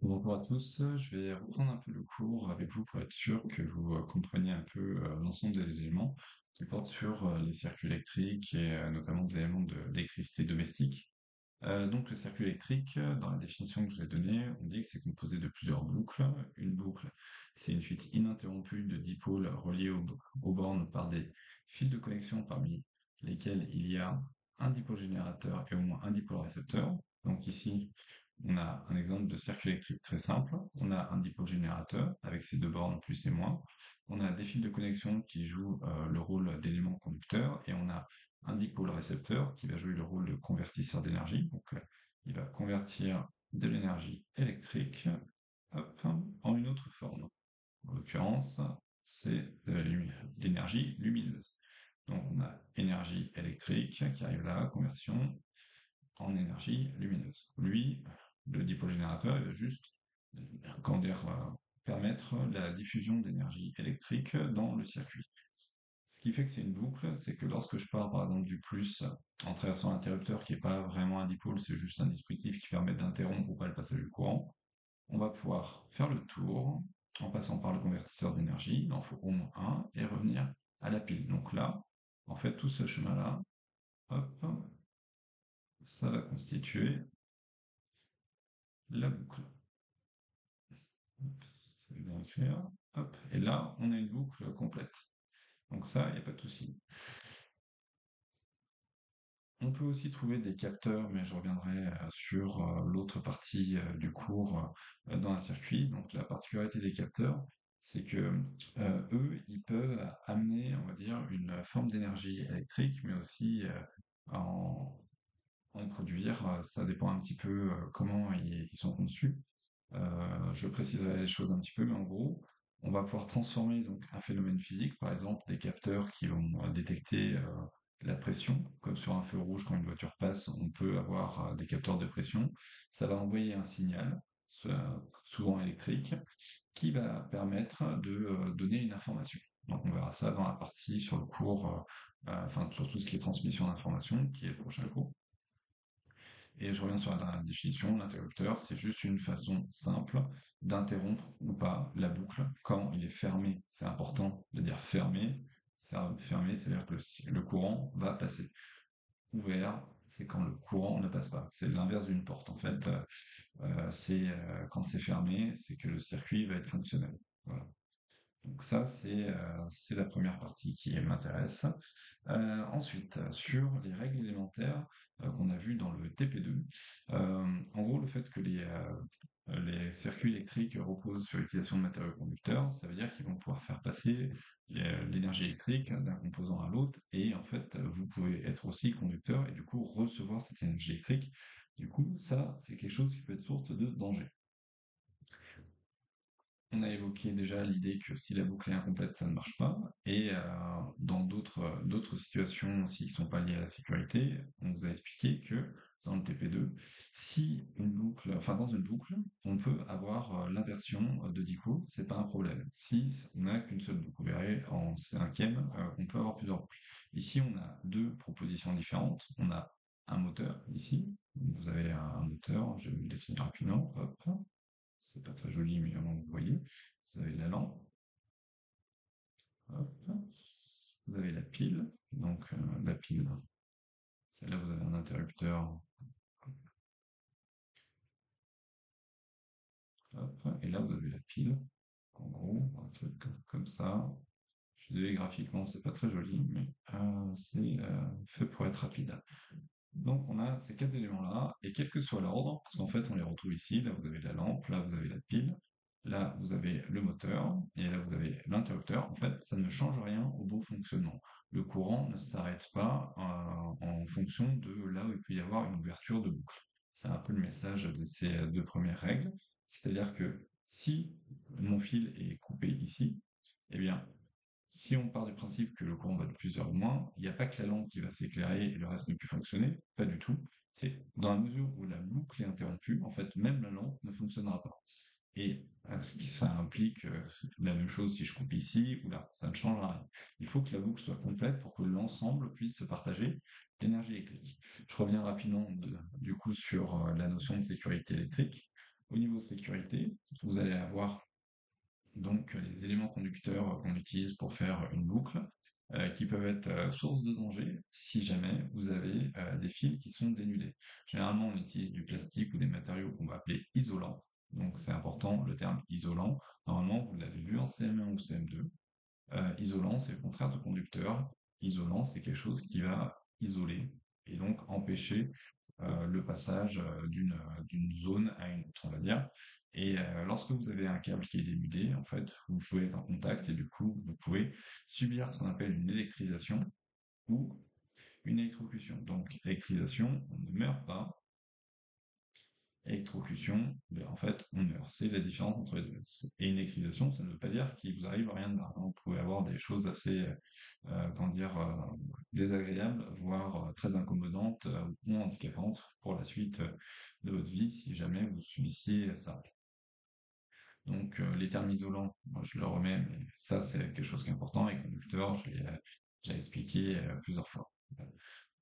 Bonjour à tous, je vais reprendre un peu le cours avec vous pour être sûr que vous compreniez un peu l'ensemble des éléments qui portent sur les circuits électriques et notamment des éléments d'électricité domestique. Donc le circuit électrique, dans la définition que je vous ai donnée, on dit que c'est composé de plusieurs boucles. Une boucle, c'est une suite ininterrompue de dipôles reliés aux bornes par des fils de connexion parmi lesquels il y a un dipôle générateur et au moins un dipôle récepteur. Donc ici, on a un exemple de circuit électrique très simple. On a un dipôle générateur avec ses deux bornes plus et moins. On a des fils de connexion qui jouent le rôle d'élément conducteur et on a un dipôle récepteur qui va jouer le rôle de convertisseur d'énergie. Donc, il va convertir de l'énergie électrique, hop, en une autre forme. En l'occurrence, c'est de l'énergie lumineuse. Donc, on a énergie électrique qui arrive là, conversion en énergie lumineuse. Lui, le dipôle générateur, il va juste, comment dire, permettre la diffusion d'énergie électrique dans le circuit. Ce qui fait que c'est une boucle, c'est que lorsque je pars par exemple du plus en traversant l'interrupteur qui n'est pas vraiment un dipôle, c'est juste un dispositif qui permet d'interrompre ou pas le passage du courant, on va pouvoir faire le tour en passant par le convertisseur d'énergie, il en faut au moins un, et revenir à la pile. Donc là, en fait, tout ce chemin-là, hop, ça va constituer la boucle. Hop, ça va bien écrire. Hop, et là, on a une boucle complète. Donc ça, il n'y a pas de souci. On peut aussi trouver des capteurs, mais je reviendrai sur l'autre partie du cours dans un circuit. Donc la particularité des capteurs, c'est que eux, ils peuvent amener, on va dire, une forme d'énergie électrique, mais aussi en, en produire. Ça dépend un petit peu comment ils sont conçus. Je préciserai les choses un petit peu, mais en gros, on va pouvoir transformer donc un phénomène physique, par exemple des capteurs qui vont détecter la pression, comme sur un feu rouge quand une voiture passe, on peut avoir des capteurs de pression. Ça va envoyer un signal, souvent électrique, qui va permettre de donner une information. Donc on verra ça dans la partie sur le cours, enfin sur tout ce qui est transmission d'information, qui est le prochain cours. Et je reviens sur la définition, l'interrupteur, c'est juste une façon simple d'interrompre ou pas la boucle quand il est fermé. C'est important de dire fermé. Fermé, c'est-à-dire que le courant va passer. Ouvert, c'est quand le courant ne passe pas. C'est l'inverse d'une porte. En fait, c'est quand c'est fermé, c'est que le circuit va être fonctionnel. Voilà. Donc ça, c'est la première partie qui m'intéresse. Ensuite, sur les règles élémentaires qu'on a vues dans le TP2, en gros, le fait que les circuits électriques reposent sur l'utilisation de matériaux conducteurs, ça veut dire qu'ils vont pouvoir faire passer l'énergie électrique d'un composant à l'autre, et en fait, vous pouvez être aussi conducteur et du coup recevoir cette énergie électrique. Du coup, ça, c'est quelque chose qui peut être source de danger. On a évoqué déjà l'idée que si la boucle est incomplète, ça ne marche pas. Et dans d'autres situations aussi qui ne sont pas liées à la sécurité, on vous a expliqué que dans le TP2, si une boucle, enfin dans une boucle, on peut avoir l'inversion de dipôle, c'est pas un problème. Si on n'a qu'une seule boucle, vous verrez en cinquième, on peut avoir plusieurs boucles. Ici, on a deux propositions différentes. On a un moteur ici. Vous avez un moteur, je vais vous le dessiner rapidement. Hop. C'est pas très joli, mais vous voyez. Vous avez la lampe, hop. Vous avez la pile, donc la pile, c'est là où vous avez un interrupteur, hop. Et là vous avez la pile, en gros, un truc comme ça. Je suis désolé, graphiquement, c'est pas très joli, mais c'est fait pour être rapide. Donc on a ces quatre éléments-là, et quel que soit l'ordre, parce qu'en fait on les retrouve ici, là vous avez la lampe, là vous avez la pile, là vous avez le moteur, et là vous avez l'interrupteur, en fait ça ne change rien au bon fonctionnement. Le courant ne s'arrête pas en fonction de là où il peut y avoir une ouverture de boucle. C'est un peu le message de ces deux premières règles, c'est-à-dire que si mon fil est coupé ici, eh bien si on part du principe que le courant va de plus vers moins, il n'y a pas que la lampe qui va s'éclairer et le reste ne plus fonctionner, pas du tout. C'est dans la mesure où la boucle est interrompue, en fait, même la lampe ne fonctionnera pas. Et ça implique la même chose si je coupe ici ou là, ça ne changera rien. Il faut que la boucle soit complète pour que l'ensemble puisse se partager l'énergie électrique. Je reviens rapidement du coup sur la notion de sécurité électrique. Au niveau sécurité, vous allez avoir donc les éléments conducteurs qu'on utilise pour faire une boucle, qui peuvent être source de danger si jamais vous avez des fils qui sont dénudés. Généralement, on utilise du plastique ou des matériaux qu'on va appeler isolants. Donc c'est important le terme isolant. Normalement, vous l'avez vu en CM1 ou CM2. Isolant, c'est le contraire de conducteur. Isolant, c'est quelque chose qui va isoler et donc empêcher le passage d'une zone à une autre, on va dire. Et lorsque vous avez un câble qui est dénudé, en fait, vous pouvez être en contact et du coup, vous pouvez subir ce qu'on appelle une électrisation ou une électrocution. Donc, électrisation, on ne meurt pas. Électrocution, ben, en fait, on meurt. C'est la différence entre les deux. Et une électrisation, ça ne veut pas dire qu'il vous arrive rien de grave. Vous pouvez avoir des choses assez, comment dire, désagréables, voire très incommodantes ou handicapantes pour la suite de votre vie si jamais vous subissiez ça. Donc, les termes isolants, moi, je le remets, mais ça, c'est quelque chose qui est important. Et conducteur, je l'ai déjà expliqué plusieurs fois.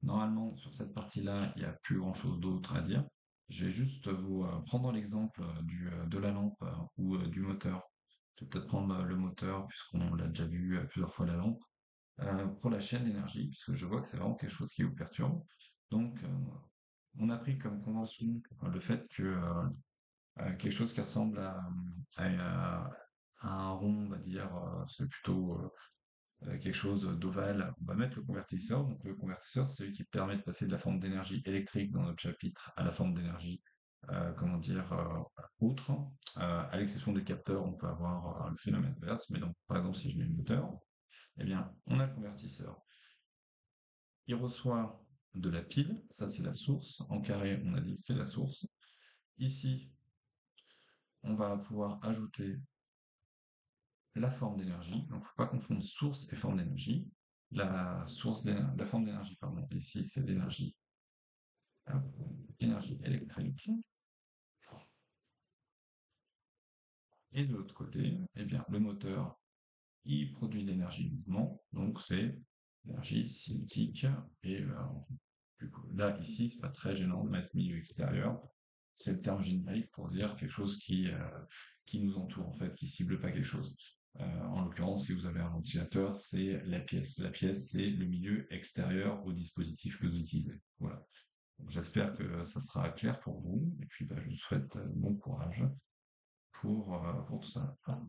Normalement, sur cette partie-là, il n'y a plus grand-chose d'autre à dire. Je vais juste vous prendre l'exemple de la lampe ou du moteur. Je vais peut-être prendre le moteur, puisqu'on l'a déjà vu plusieurs fois la lampe. Pour la chaîne d'énergie, puisque je vois que c'est vraiment quelque chose qui vous perturbe. Donc, on a pris comme convention le fait que quelque chose qui ressemble à un rond, on va dire, c'est plutôt quelque chose d'ovale, on va mettre le convertisseur. Donc le convertisseur, c'est celui qui permet de passer de la forme d'énergie électrique dans notre chapitre à la forme d'énergie, comment dire, autre. À l'exception des capteurs, on peut avoir le phénomène inverse, mais donc par exemple si je mets le moteur, eh bien on a le convertisseur. Il reçoit de la pile, ça c'est la source. En carré, on a dit c'est la source. Ici, on va pouvoir ajouter la forme d'énergie. Donc, il ne faut pas confondre source et forme d'énergie. La forme d'énergie, pardon, ici, c'est l'énergie, énergie électrique. Et de l'autre côté, eh bien, le moteur, il produit de l'énergie de mouvement, donc c'est l'énergie cinétique. Et du coup, là, ici, c'est pas très gênant de mettre milieu extérieur. C'est le terme générique pour dire quelque chose qui nous entoure, en fait, qui cible pas quelque chose. En l'occurrence, si vous avez un ventilateur, c'est la pièce. La pièce, c'est le milieu extérieur au dispositif que vous utilisez. Voilà. Donc, j'espère que ça sera clair pour vous. Et puis, bah, je vous souhaite bon courage pour tout ça. Voilà.